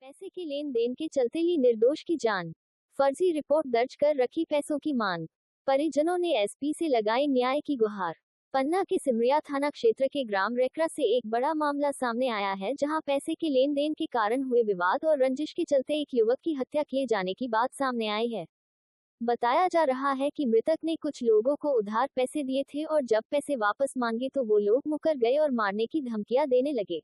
पैसे के लेन देन के चलते ही निर्दोष की जान, फर्जी रिपोर्ट दर्ज कर रखी पैसों की मांग, परिजनों ने एसपी से लगाई न्याय की गुहार। पन्ना के सिमरिया थाना क्षेत्र के ग्राम रेकरा से एक बड़ा मामला सामने आया है, जहां पैसे के लेन देन के कारण हुए विवाद और रंजिश के चलते एक युवक की हत्या किए जाने की बात सामने आई है। बताया जा रहा है कि मृतक ने कुछ लोगों को उधार पैसे दिए थे और जब पैसे वापस मांगे तो वो लोग मुकर गए और मारने की धमकियां देने लगे।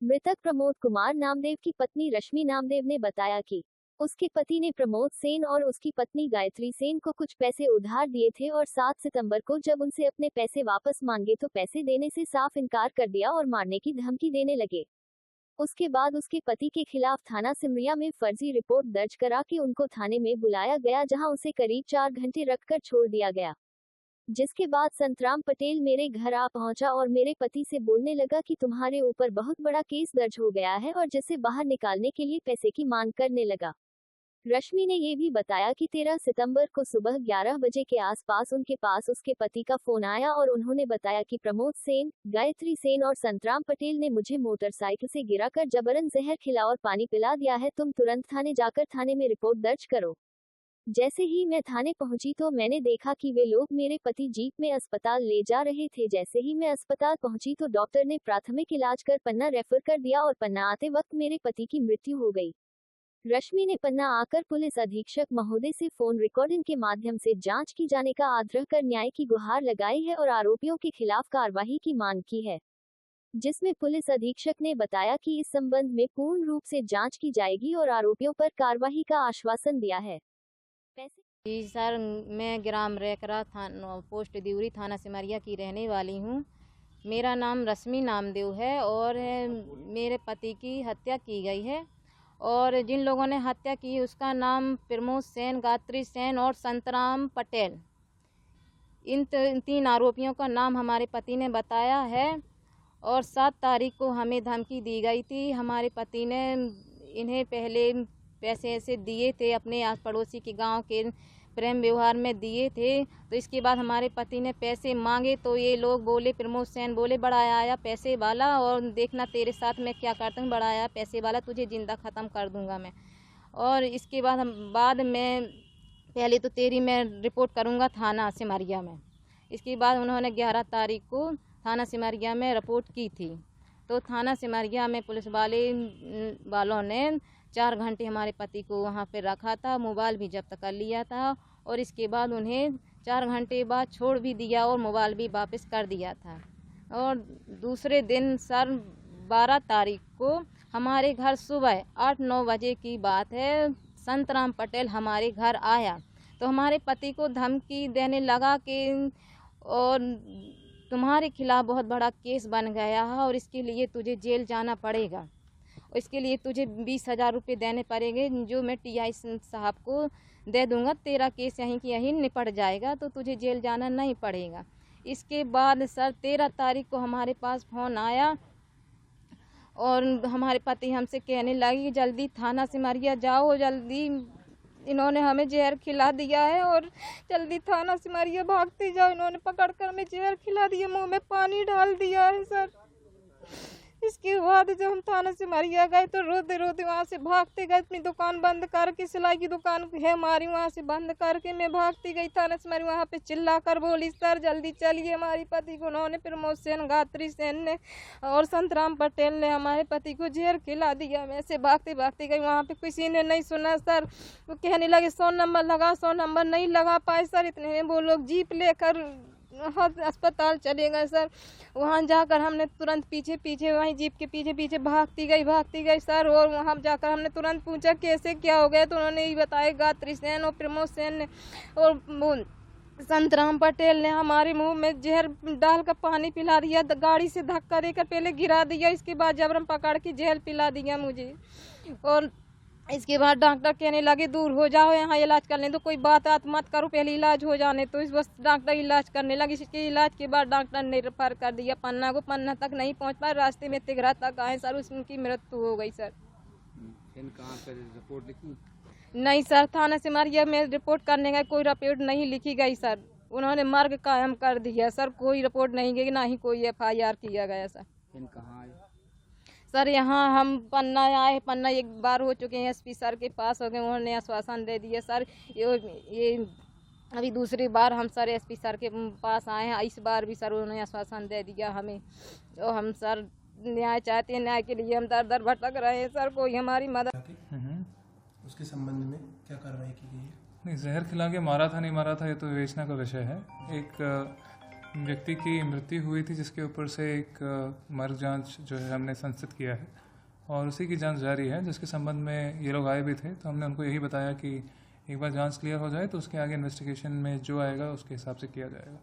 मृतक प्रमोद कुमार नामदेव की पत्नी रश्मि नामदेव ने बताया कि उसके पति ने प्रमोद सेन और उसकी पत्नी गायत्री सेन को कुछ पैसे उधार दिए थे और 7 सितंबर को जब उनसे अपने पैसे वापस मांगे तो पैसे देने से साफ इनकार कर दिया और मारने की धमकी देने लगे। उसके बाद उसके पति के खिलाफ थाना सिमरिया में फर्जी रिपोर्ट दर्ज करा के उनको थाने में बुलाया गया, जहां उसे करीब 4 घंटे रखकर छोड़ दिया गया। जिसके बाद संतराम पटेल मेरे घर आ पहुंचा और मेरे पति से बोलने लगा कि तुम्हारे ऊपर बहुत बड़ा केस दर्ज हो गया है और जिसे बाहर निकालने के लिए पैसे की मांग करने लगा। रश्मि ने ये भी बताया कि 13 सितंबर को सुबह 11 बजे के आसपास उनके पास उसके पति का फोन आया और उन्होंने बताया कि प्रमोद सेन, गायत्री सेन और संतराम पटेल ने मुझे मोटरसाइकिल से गिराकर जबरन जहर खिला और पानी पिला दिया है, तुम तुरंत थाने जाकर थाने में रिपोर्ट दर्ज करो। जैसे ही मैं थाने पहुंची तो मैंने देखा कि वे लोग मेरे पति जीप में अस्पताल ले जा रहे थे। जैसे ही मैं अस्पताल पहुंची तो डॉक्टर ने प्राथमिक इलाज कर पन्ना रेफर कर दिया और पन्ना आते वक्त मेरे पति की मृत्यु हो गई। रश्मि ने पन्ना आकर पुलिस अधीक्षक महोदय से फोन रिकॉर्डिंग के माध्यम से जांच की जाने का आग्रह कर न्याय की गुहार लगाई है और आरोपियों के खिलाफ कार्रवाई की मांग की है, जिसमें पुलिस अधीक्षक ने बताया कि इस संबंध में पूर्ण रूप से जांच की जाएगी और आरोपियों पर कार्रवाई का आश्वासन दिया है। जी सर, मैं ग्राम रेकरा थाना पोस्ट दिवरी थाना सिमरिया की रहने वाली हूँ। मेरा नाम रश्मि नामदेव है और मेरे पति की हत्या की गई है और जिन लोगों ने हत्या की उसका नाम प्रमोद सेन, गायत्री सेन और संतराम पटेल, इन 3 आरोपियों का नाम हमारे पति ने बताया है और 7 तारीख को हमें धमकी दी गई थी। हमारे पति ने इन्हें पहले पैसे ऐसे दिए थे, अपने आस पड़ोसी के गांव के प्रेम व्यवहार में दिए थे। तो इसके बाद हमारे पति ने पैसे मांगे तो ये लोग बोले, प्रमोद सेन बोले, बड़ा आया पैसे वाला और देखना तेरे साथ मैं क्या करता हूँ, बड़ा आया पैसे वाला, तुझे जिंदा ख़त्म कर दूंगा मैं। और इसके बाद में पहले तो तेरी मैं रिपोर्ट करूँगा थाना सिमरिया में। इसके बाद उन्होंने 11 तारीख को थाना सिमरिया में रिपोर्ट की थी। तो थाना सिमरिया में पुलिस वालों ने 4 घंटे हमारे पति को वहाँ पे रखा था, मोबाइल भी जब्त कर लिया था और इसके बाद उन्हें 4 घंटे बाद छोड़ भी दिया और मोबाइल भी वापस कर दिया था। और दूसरे दिन सर 12 तारीख को हमारे घर सुबह 8-9 बजे की बात है, संतराम पटेल हमारे घर आया तो हमारे पति को धमकी देने लगा कि और तुम्हारे खिलाफ बहुत बड़ा केस बन गया है और इसके लिए तुझे जेल जाना पड़ेगा, इसके लिए तुझे 20,000 रुपये देने पड़ेंगे, जो मैं टीआई साहब को दे दूंगा, तेरा केस यहीं की यहीं निपट जाएगा, तो तुझे जेल जाना नहीं पड़ेगा। इसके बाद सर 13 तारीख को हमारे पास फ़ोन आया और हमारे पति हमसे कहने लगे जल्दी थाना सिमरिया जाओ, जल्दी इन्होंने हमें जहर खिला दिया है और जल्दी थाना सिमरिया भागते जाओ, इन्होंने पकड़कर हमें जहर खिला दिया, मुँह में पानी डाल दिया है सर। इसके बाद जब हम थाना सिमरिया गए तो रोते रोते वहाँ से भागते गए, अपनी दुकान बंद करके, सिलाई की दुकान है हमारी, वहाँ से बंद करके मैं भागती गई थाना सिमरिया। वहाँ पे चिल्ला कर बोली सर जल्दी चलिए, हमारे पति को उन्होंने प्रमोद सेन, गायत्री सेन ने और संतराम पटेल ने हमारे पति को जहर खिला दिया। मैं से भागते भागते गई, वहाँ पे किसी ने नहीं सुना सर। वो कहने लगे 100 नंबर लगा, 100 नंबर नहीं लगा पाए सर। इतने में वो लोग जीप लेकर अस्पताल चले गए सर। वहाँ जाकर हमने तुरंत पीछे वहीं जीप के पीछे भागती गई सर। और वहाँ जाकर हमने तुरंत पूछा कैसे क्या हो गया, तो उन्होंने ही बताया गायत्री सेन और प्रमोद सेन ने और संतराम पटेल ने हमारे मुंह में जहर डालकर पानी पिला दिया, गाड़ी से धक्का देकर पहले गिरा दिया, इसके बाद जबरन पकड़ के जहर पिला दिया मुझे। और इसके बाद डॉक्टर कहने लगे दूर हो जाओ, यहाँ इलाज कर लें, तो कोई बात मत करो, पहले इलाज हो जाने। तो इस बस डॉक्टर इलाज करने लगे। इसके इलाज के बाद डॉक्टर ने रेफर कर दिया पन्ना को, पन्ना तक नहीं पहुँच पाए, रास्ते में तिघरा तक आए सर, उसकी मृत्यु हो गई सर। कहाँ पे रिपोर्ट लिखी? नहीं सर, थाना सिमरिया में रिपोर्ट करने का कोई रिपोर्ट नहीं लिखी गई सर, उन्होंने मर्ग कायम कर दिया सर, कोई रिपोर्ट नहीं गई, ना ही कोई FIR किया गया सर। कहाँ सर यहाँ हम पन्ना आए, पन्ना एक बार हो चुके हैं, एसपी सर के पास हो गए, उन्होंने आश्वासन दे दिया सर। ये अभी दूसरी बार हम सर एसपी सर के पास आए हैं, इस बार भी सर उन्होंने आश्वासन दे दिया हमें। तो हम सर न्याय चाहते हैं, न्याय के लिए हम दर दर भटक रहे हैं सर, कोई हमारी मदद। उसके संबंध में क्या कार्रवाई की गई है? नहीं, जहर खिला के मारा था नहीं मारा था ये तो विवेचना का विषय है। एक व्यक्ति की मृत्यु हुई थी जिसके ऊपर से एक मर्ग जांच जो है हमने संस्थित किया है और उसी की जांच जारी है, जिसके संबंध में ये लोग आए भी थे। तो हमने उनको यही बताया कि एक बार जांच क्लियर हो जाए तो उसके आगे इन्वेस्टिगेशन में जो आएगा उसके हिसाब से किया जाएगा।